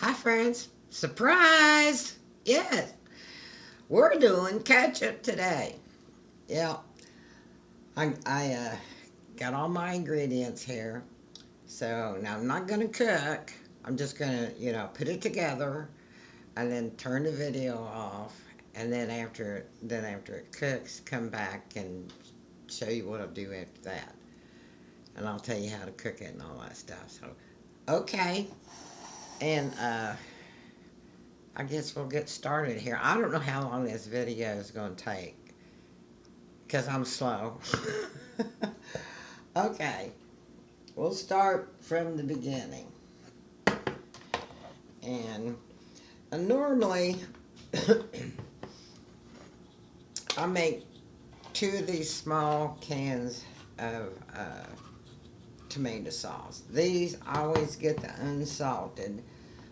Hi, friends. Surprise! Yes, we're doing ketchup today. Yeah, I got all my ingredients here. So now I'm not going to cook. I'm just going to, put it together and then turn the video off. And then after it cooks, come back and show you what I'll do after that. And I'll tell you how to cook it and all that stuff. So, okay. And I guess we'll get started here. I don't know how long this video is going to take because I'm slow. Okay, we'll start from the beginning. And normally, I make two of these small cans of tomato sauce. These I always get the unsalted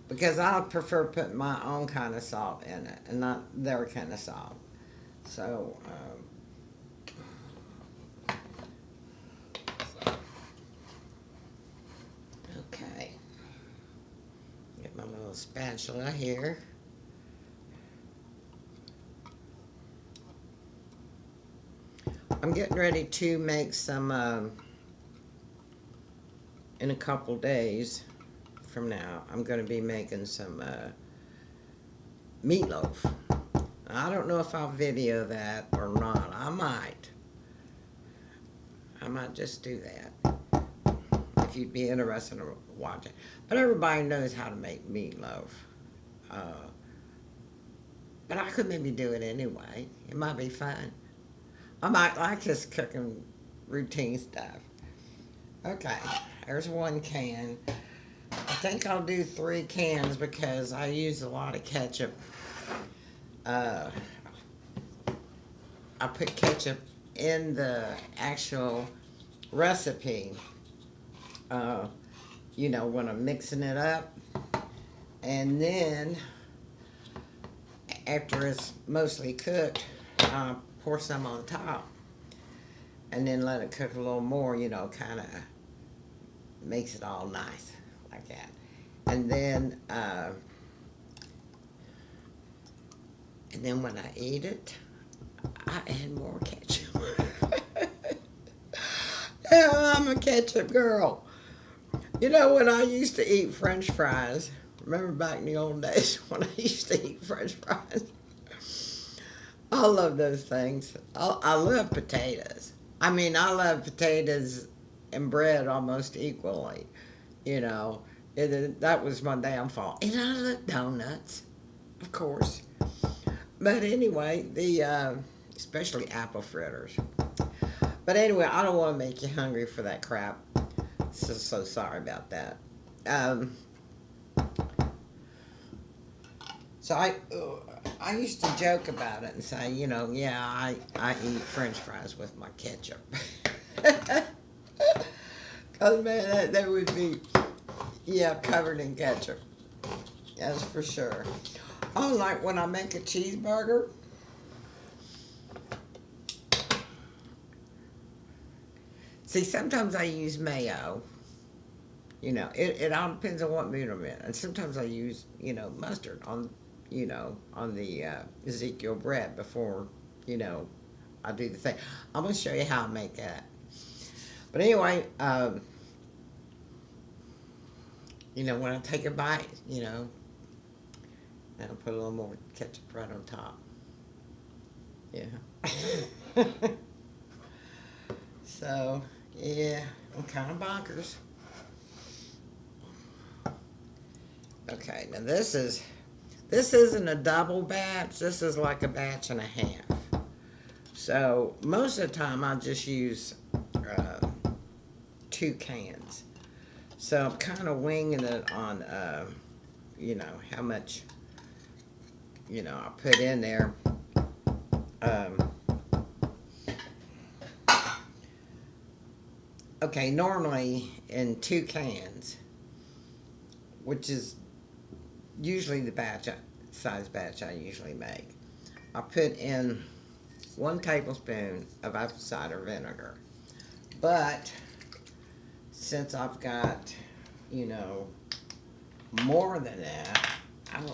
because I prefer putting my own kind of salt in it and not their kind of salt. So, okay, get my little spatula here. I'm getting ready to make some, in a couple days from now, I'm going to be making some meatloaf. I don't know if I'll video that or not. I might just do that if you'd be interested in watching. But everybody knows how to make meatloaf. Uh, but I could maybe do it anyway. It might be fun. I might like this cooking routine stuff. Okay, there's one can. I think I'll do 3 cans because I use a lot of ketchup. Uh, I put ketchup in the actual recipe, uh, when I'm mixing it up. And then, after it's mostly cooked, I pour some on top. And then let it cook a little more, kind of makes it all nice like that. And then when I eat it, I add more ketchup. Yeah, I'm a ketchup girl. When I used to eat French fries, remember back in the old days when I used to eat French fries? I love those things. I love potatoes. I mean, I love potatoes and bread almost equally. You know, that was my downfall. And I love donuts, of course. But anyway, especially apple fritters. But anyway, I don't want to make you hungry for that crap. So sorry about that. Um, so I used to joke about it and say, yeah, I eat French fries with my ketchup. Cause man, that would be, yeah, covered in ketchup. That's for sure. Oh, like when I make a cheeseburger. See, sometimes I use mayo. It all depends on what mood I'm in. And sometimes I use, mustard on the Ezekiel bread before, I do the thing. I'm going to show you how I make that. But anyway, when I take a bite, and I'll put a little more ketchup right on top. Yeah. So, yeah, I'm kind of bonkers. Okay, now this isn't a double batch. This is like a batch and a half. So most of the time I just use 2 cans. So I'm kind of winging it on, how much, I put in there. Um, okay, normally in 2 cans, which is usually the size batch I usually make, I put in 1 tablespoon of apple cider vinegar. But since I've got, more than that. I'm,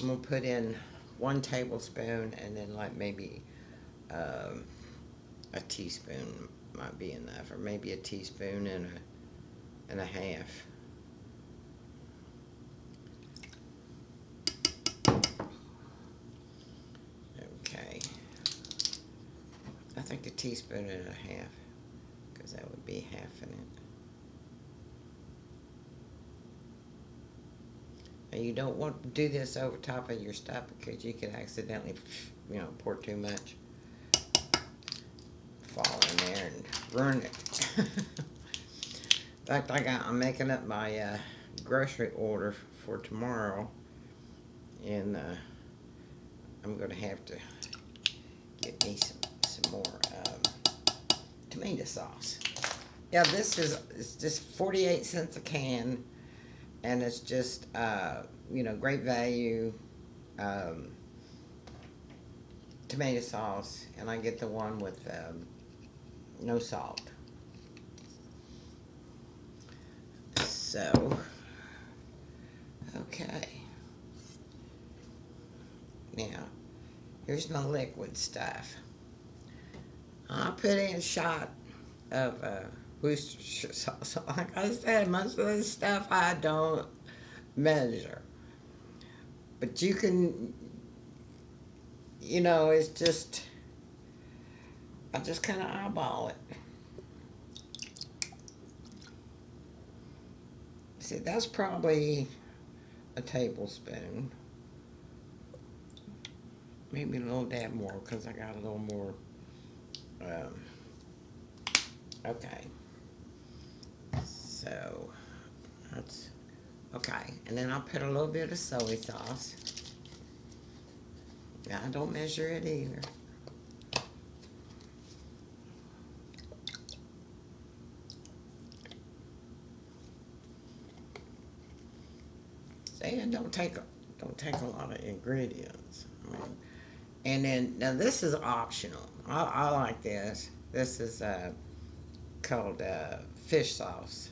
I'm gonna put in 1 tablespoon, and then like maybe um, a teaspoon might be enough, or maybe a teaspoon and a half. Okay, I think a teaspoon and a half, because that would be half in it. And you don't want to do this over top of your stuff because you could accidentally, pour too much, fall in there and ruin it. In fact, I'm making up my grocery order for tomorrow, and I'm going to have to get me some more tomato sauce. Yeah, it's just 48 cents a can, and it's just great value um, tomato sauce, and I get the one with no salt. So, okay. Now, here's my liquid stuff. I put in a shot of Worcestershire sauce. Like I said, most of this stuff I don't measure. But you can, it's just, I just kind of eyeball it. See, that's probably a tablespoon. Maybe a little dab more because I got a little more. Okay. So, that's okay. And then I'll put a little bit of soy sauce. Now, I don't measure it either. See, it don't take a lot of ingredients. And then now this is optional. I like this. This is called fish sauce,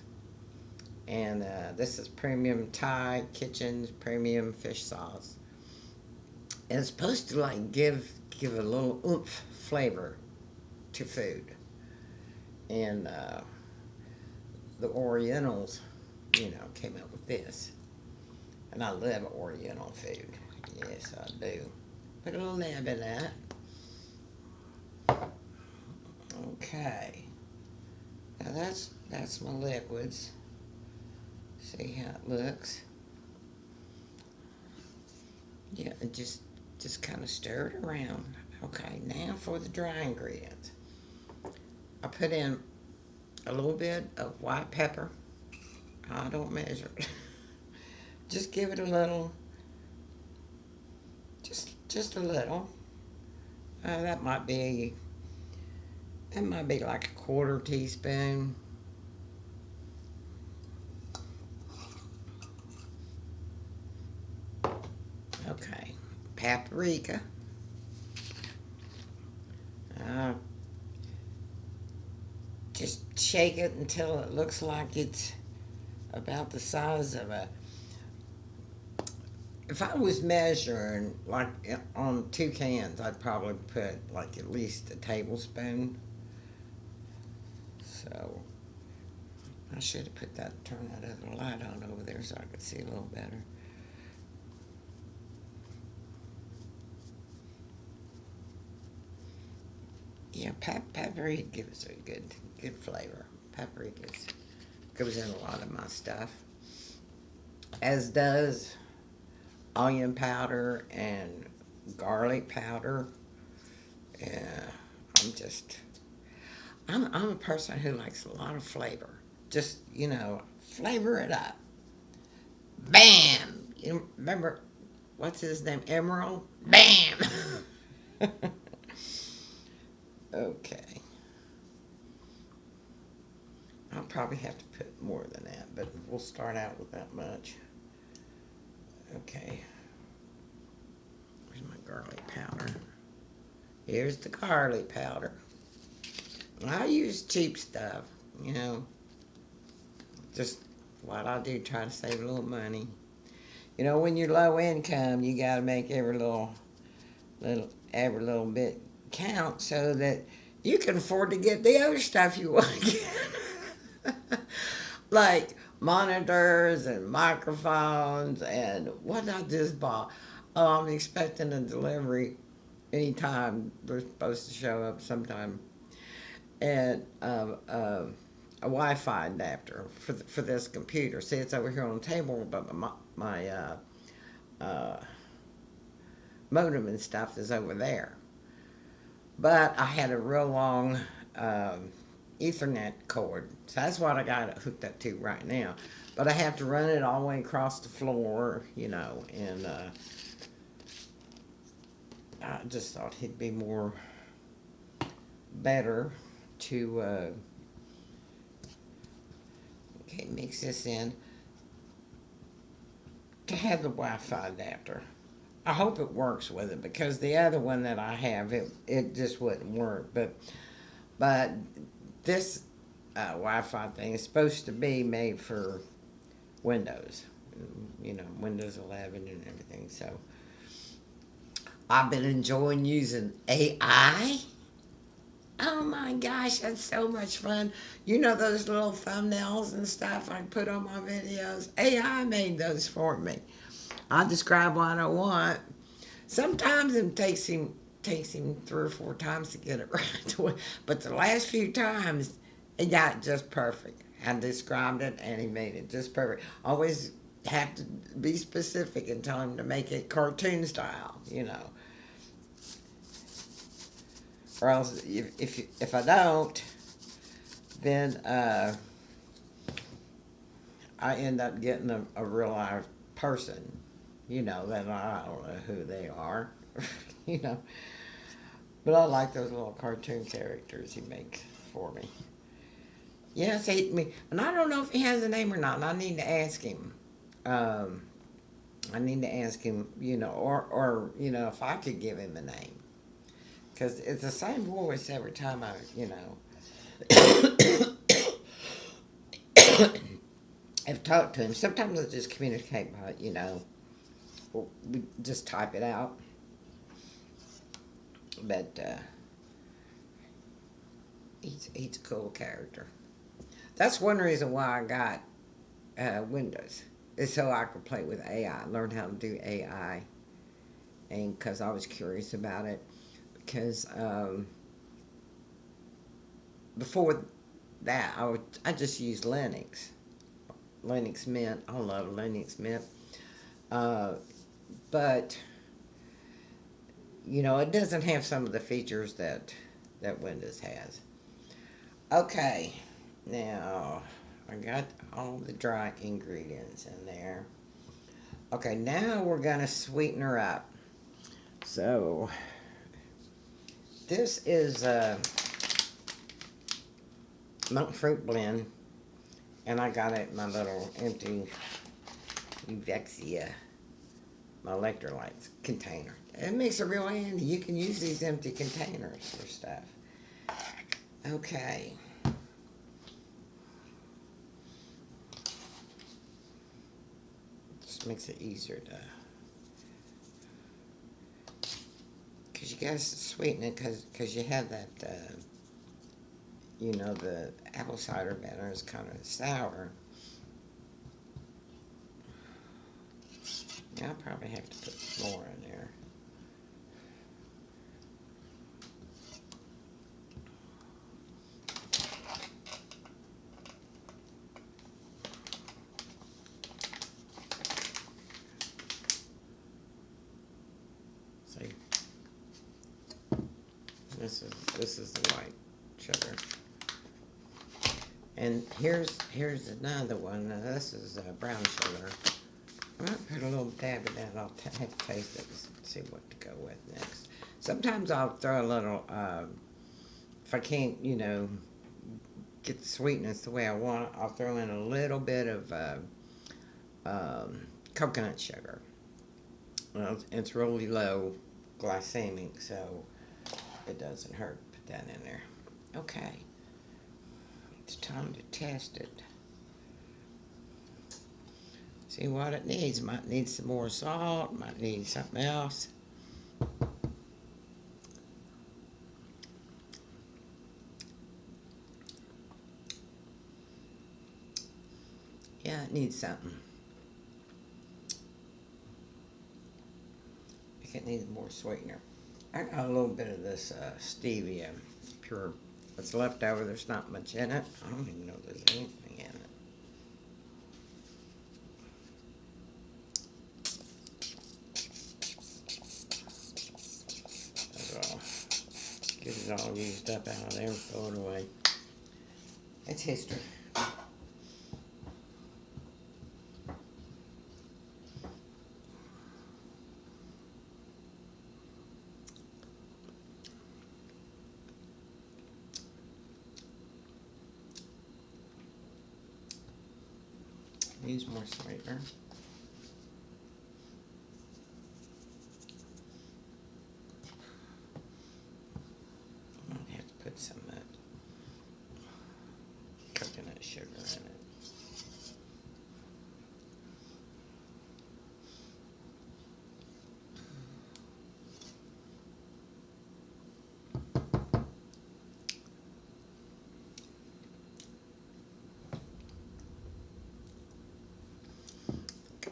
and this is premium Thai Kitchen's premium fish sauce. And it's supposed to like give a little oomph flavor to food. And the Orientals, came up with this. And I love Oriental food. Yes, I do. Put a little nab in that. Okay. Now that's my liquids. See how it looks. Yeah, and just kind of stir it around. Okay, now for the dry ingredients. I put in a little bit of white pepper. I don't measure it. Just give it a little. Just a little. That might be like a quarter teaspoon. Okay, paprika. Just shake it until it looks like it's about the size of a. If I was measuring like on 2 cans, I'd probably put like at least a tablespoon. So I should have turned that other light on over there so I could see a little better. Yeah, paprika gives a good flavor. Paprika goes in a lot of my stuff, as does onion powder and garlic powder. Yeah, I'm a person who likes a lot of flavor. Just flavor it up. Bam! You remember what's his name? Emerald. Bam! Okay. I'll probably have to put more than that, but we'll start out with that much. Okay. Where's my garlic powder? Here's the garlic powder. I use cheap stuff, just what I do, try to save a little money. You know, when you're low income, you got to make every little bit count so that you can afford to get the other stuff you want to get. Like monitors and microphones and what I just bought. Oh, I'm expecting a delivery anytime. They're supposed to show up sometime. And a Wi-Fi adapter for this computer. See, it's over here on the table, but my uh, modem and stuff is over there. But I had a real long Ethernet cord, so that's what I got it hooked up to right now. But I have to run it all the way across the floor, you know, and I just thought it'd be more better to okay, mix this in to have the Wi-Fi adapter. I hope it works with it because the other one that I have, it just wouldn't work. But this Wi-Fi thing is supposed to be made for Windows, you know, Windows 11 and everything. So I've been enjoying using AI. Oh my gosh, that's so much fun. You know those little thumbnails and stuff I put on my videos? AI made those for me. I describe what I want. Sometimes it takes him 3 or 4 times to get it right. But the last few times, it got just perfect. I described it and he made it just perfect. Always have to be specific and tell him to make it cartoon style, you know. Or else, if I don't, then I end up getting a real life person, you know, that I don't know who they are, you know. But I like those little cartoon characters he makes for me. Yes, and I don't know if he has a name or not. And I need to ask him. Um, I need to ask him, you know, or you know, if I could give him a name, because it's the same voice every time you know, have talked to him. Sometimes I just communicate by, you know, we just type it out. But he's a cool character. That's one reason why I got Windows, is so I could play with AI, learn how to do AI, and because I was curious about it. Because before that, I just used Linux. Linux Mint. I love Linux Mint. Uh, but you know, it doesn't have some of the features that Windows has. Okay, now I got all the dry ingredients in there. Okay, now we're gonna sweeten her up. So this is monk fruit blend, and I got it in my little empty Uvexia, my electrolytes container. It makes it real handy. You can use these empty containers for stuff. Okay. Just makes it easier to, because you gotta sweeten it because you have that, you know, the apple cider vinegar is kind of sour. I'll probably have to put more in there. See, this is the white sugar, and here's another one. Now this is brown sugar. I might put a little dab of that. I'll have to taste it and see what to go with next. Sometimes I'll throw a little, if I can't, you know, get the sweetness the way I want, I'll throw in a little bit of coconut sugar. Well, it's really low glycemic, so it doesn't hurt to put that in there. Okay, it's time to test it. See what it needs. Might need some more salt. Might need something else. Yeah, it needs something. I think it needs more sweetener. I got a little bit of this stevia, pure. What's left over, there's not much in it. I don't even know if there's anything in it. That's all. Get it all used up out of there and throw it away. It's history. Use more sweetener. I might have to put some coconut sugar in it.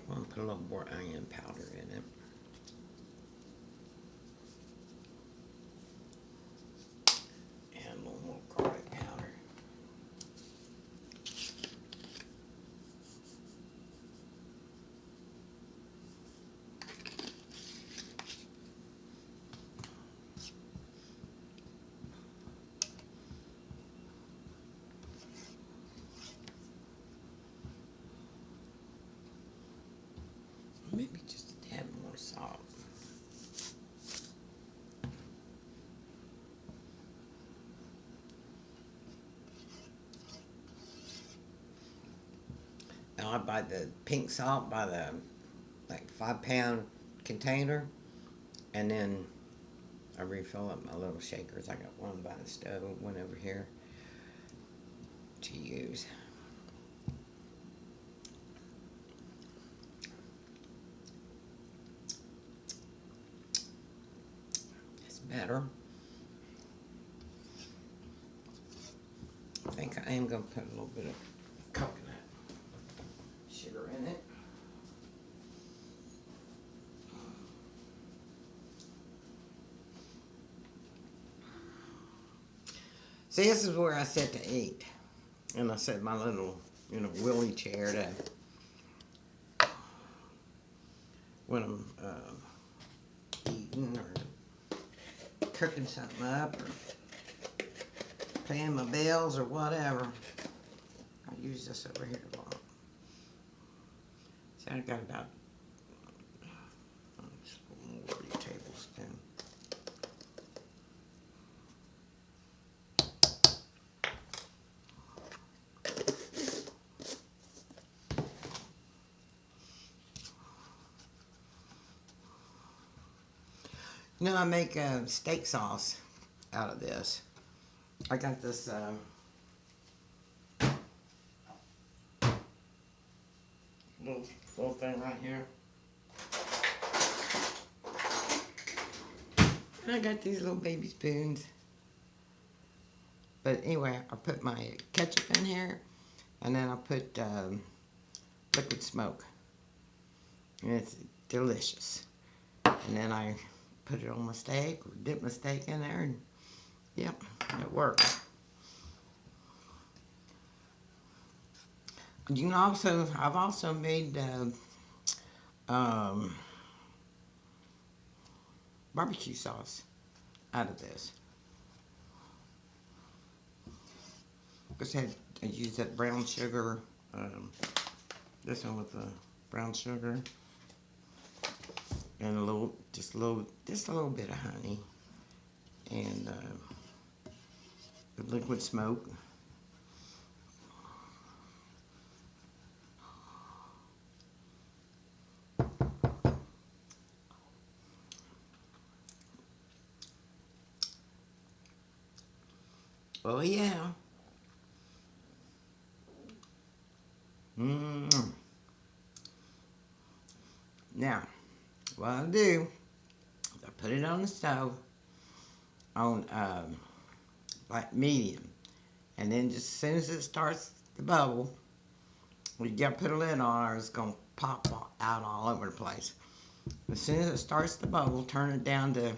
I'm gonna put a little more onion powder in it. And a little more garlic powder. Maybe just a tad more salt. Now I buy the pink salt by the like 5-pound container, and then I refill up my little shakers. I got one by the stove, one over here to use. It's better. I think I am going to put a little bit of coconut sugar in it. See, this is where I sit to eat. And I set my little, wheelie chair to, when I'm eating or cooking something up or paying my bills or whatever. I use this over here a lot. See, I got about just a little more tablespoon. I make steak sauce out of this. I got this little thing right here. And I got these little baby spoons. But anyway, I put my ketchup in here, and then I put liquid smoke. And it's delicious. And then I put it on my steak, or dip my steak in there, and yep, it works. I've also made barbecue sauce out of this. Because I use that brown sugar, this one with the brown sugar, and just a little bit of honey, and the liquid smoke. Oh yeah. Mmm. Now, what I'll do, I put it on the stove on like medium, and then just as soon as it starts to bubble, we gotta put a lid on, or it's gonna pop out all over the place. As soon as it starts to bubble, turn it down to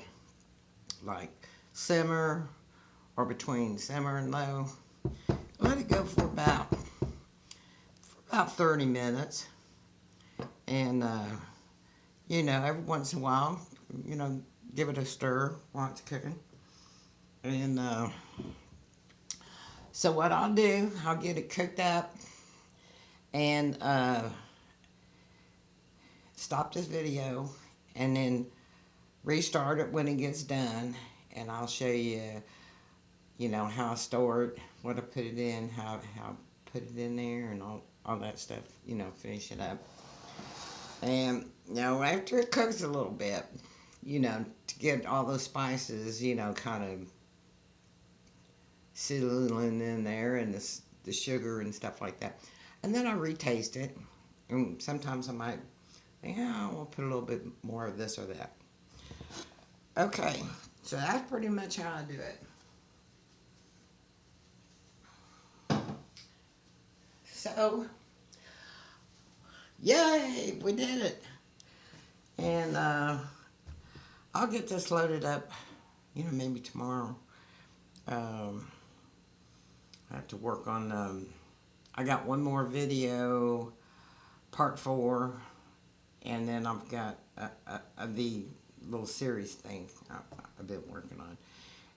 like simmer or between simmer and low. Let it go for about 30 minutes, and every once in a while, give it a stir while it's cooking. And so what I'll do, I'll get it cooked up and stop this video, and then restart it when it gets done, and I'll show you, how I store it, what I put it in, how I put it in there, and all that stuff, finish it up. And, after it cooks a little bit, to get all those spices, kind of sizzling in there, and the sugar and stuff like that. And then I retaste it. And sometimes I might, I'll put a little bit more of this or that. Okay, so that's pretty much how I do it. So, yay, we did it. And I'll get this loaded up, maybe tomorrow. I have to work on, I got one more video, part 4, and then I've got the little series thing I've been working on.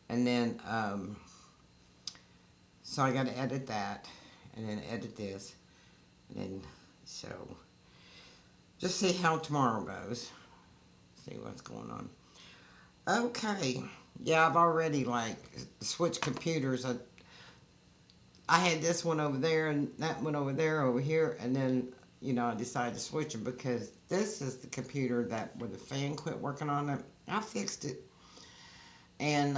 And then, so I got to edit that, and then edit this, and then, so, just see how tomorrow goes. See what's going on. Okay, yeah, I've already, switched computers. I had this one over there, and that one over there, over here, and then, I decided to switch them because this is the computer that, where the fan quit working on it. I fixed it. And,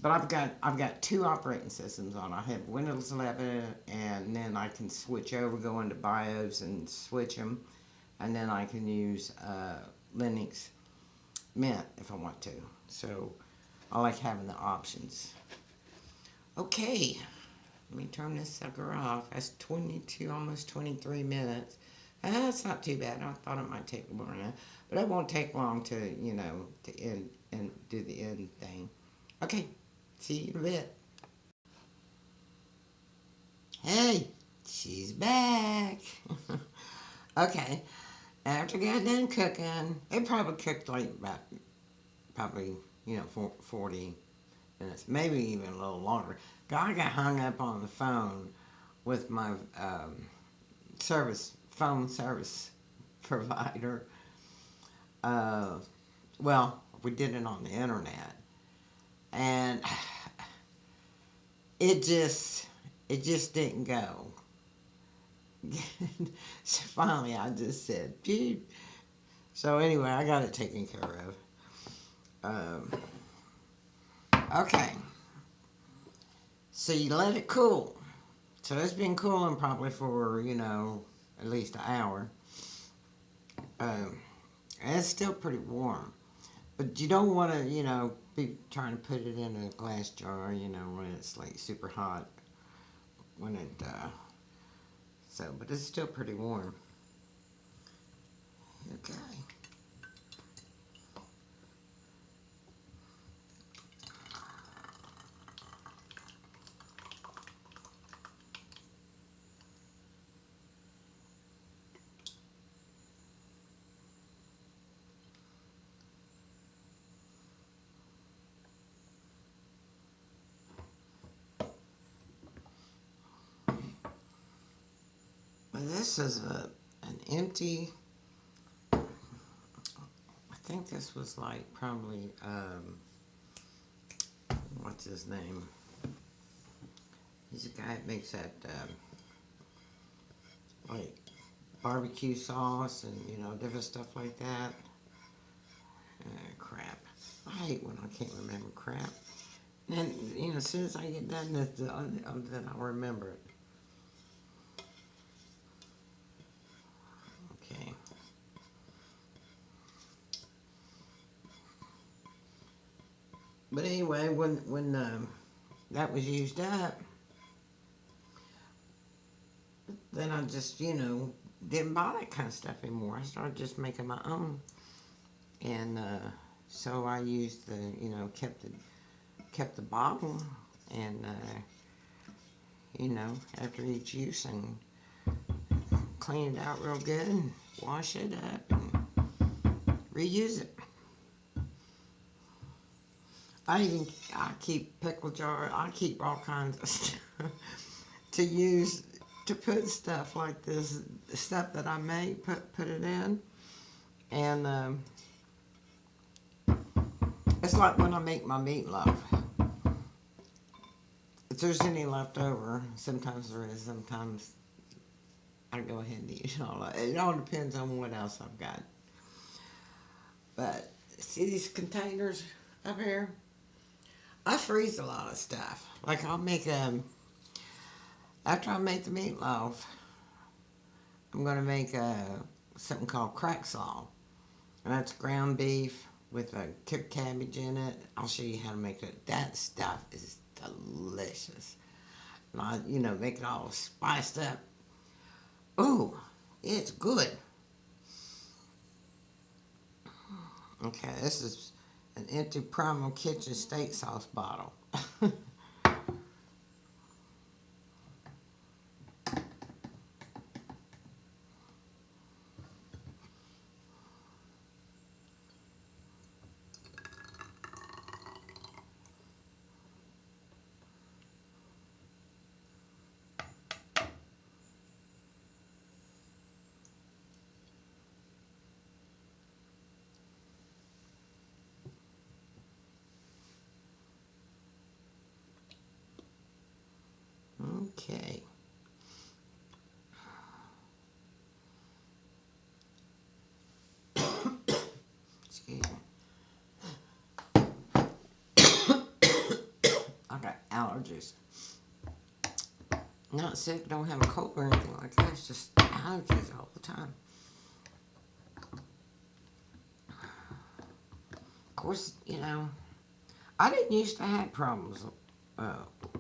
but I've got 2 operating systems on. I have Windows 11, and then I can switch over, go into BIOS and switch them, and then I can use Linux Mint if I want to. So I like having the options. Okay, let me turn this sucker off. That's 22, almost 23 minutes. That's not too bad. I thought it might take more than that, but it won't take long to, to end and do the end thing. Okay, see you in a bit. Hey, she's back. Okay, after I got done cooking, it probably cooked probably, 40 minutes, maybe even a little longer. I got hung up on the phone with my phone service provider. Well, we did it on the internet, and it just didn't go. So finally, I just said, "Dude." So anyway, I got it taken care of. Okay. So you let it cool. So it's been cooling probably for, at least an hour. And it's still pretty warm. But you don't want to, be trying to put it in a glass jar, when it's like super hot. When it, but it's still pretty warm. Okay. Well, this is an empty, I think this was like probably, what's his name? He's a guy that makes that, like, barbecue sauce and, different stuff like that. Crap. I hate when I can't remember crap. And, as soon as I get done, then I'll remember it. But anyway, when that was used up, then I just, didn't buy that kind of stuff anymore. I started just making my own. And so I used kept the bottle and, after each use and clean it out real good and wash it up and reuse it. I keep pickle jar. I keep all kinds of stuff to use to put stuff like this, stuff that I make, put it in, and it's like when I make my meatloaf. If there's any left over, sometimes there is. Sometimes I go ahead and eat it all. It all depends on what else I've got. But see these containers up here? I freeze a lot of stuff. Like I'll make after I make the meatloaf, I'm gonna make something called crack slaw, and that's ground beef with a cooked cabbage in it. I'll show you how to make it. That stuff is delicious. And I, make it all spiced up. Ooh, it's good. Okay, this is an empty Primal Kitchen steak sauce bottle. Okay. Excuse me. I got allergies. Not sick, don't have a cold or anything like that. It's just allergies all the time. Of course, I didn't used to have problems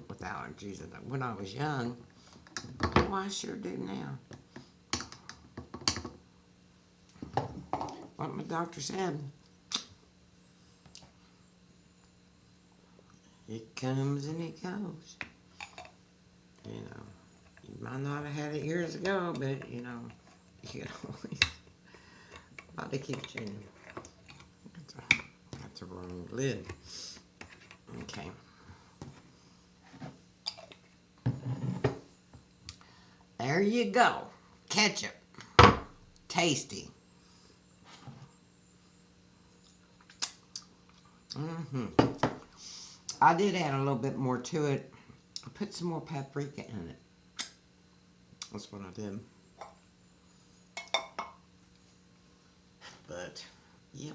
with allergies when I was young. Well, I sure do now. What my doctor said. It comes and it goes. You might not have had it years ago, but you can always body keeps changing. That's a wrong lid. Okay. There you go. Ketchup. Tasty. I did add a little bit more to it. I put some more paprika in it. That's what I did. But, yeah.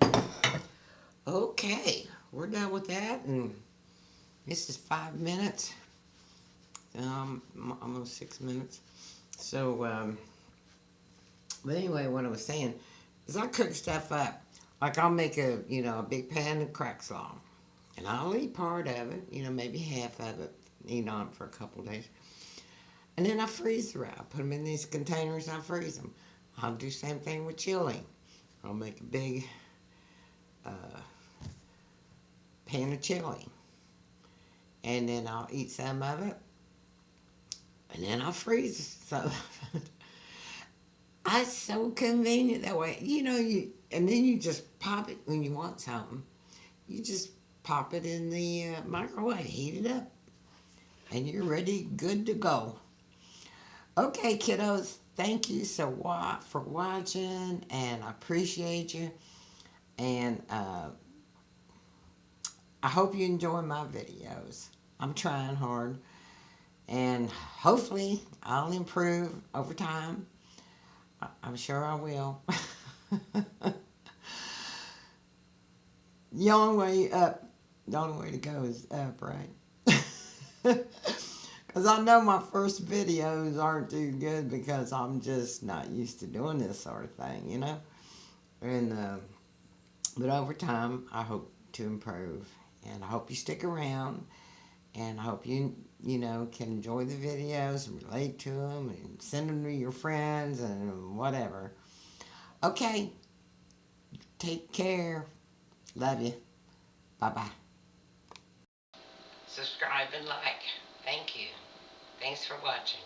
Okay. We're done with that. And this is 5 minutes. Almost 6 minutes. So, but anyway, what I was saying is I cook stuff up. Like I'll make a big pan of crack slaw. And I'll eat part of it, maybe half of it, eat on it for a couple of days. And then I freeze the rest. I put them in these containers, I freeze them. I'll do the same thing with chili. I'll make a big pan of chili. And then I'll eat some of it. And then I'll freeze some of it. It's so convenient that way. And then you just pop it when you want something. You just pop it in the microwave, heat it up, and you're ready, good to go. Okay, kiddos, thank you so much for watching, and I appreciate you. And I hope you enjoy my videos. I'm trying hard, and hopefully I'll improve over time. I'm sure I will. The only way up, the only way to go is up, right? Because I know my first videos aren't too good because I'm just not used to doing this sort of thing, And but over time, I hope to improve. And I hope you stick around. And I hope can enjoy the videos and relate to them and send them to your friends and whatever. Okay, take care. Love you. Bye bye. Subscribe and like. Thank you. Thanks for watching.